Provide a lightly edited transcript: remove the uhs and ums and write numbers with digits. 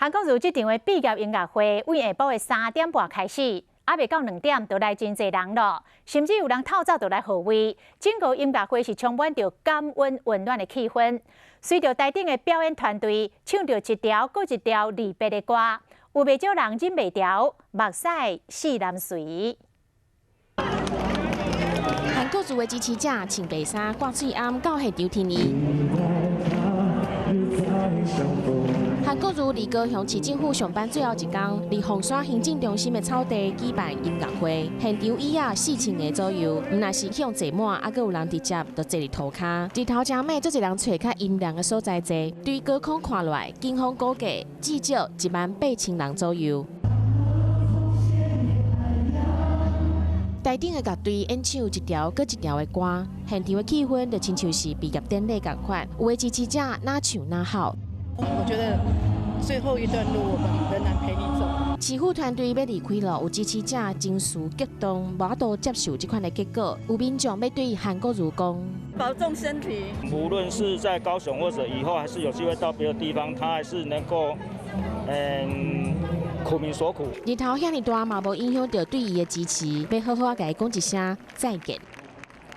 韩国如这场的毕业音乐会，为下晡的3点半开始，还未到2点，就来真侪人咯，甚至有人透早就来号位。整个音乐会是充满着感恩温暖的气氛。随着台顶的表演团队唱着一条搁一条离别的歌，有袂少人忍袂住目屎四难随。韩国族的支持者穿白衫、挂嘴暗到现场听伊。韩国如离高雄市政府上班最后一天，离凤山行政中心的草地举办音乐会，现场椅仔4000个左右，唔那是向坐满，还阁有人直接就坐伫涂骹。日头正美，做一人找较阴凉的所在坐。对高空看落来，警方估计至少18000人左右。台顶的乐队演唱一条搁一条的歌，现场的气氛就亲像是毕业典礼共款，有的支持者哪唱哪吼。我觉得最后一段路我们仍然陪你走。市府团队要离开了，有支持者情绪激动，无法度接受这款的结果。有民众要对韩国瑜讲：保重身体。无论是在高雄或者以后还是有机会到别的地方，他还是能够苦民所苦。日头遐尼大嘛，无影响到对伊的支持，要好好甲伊讲一声再见。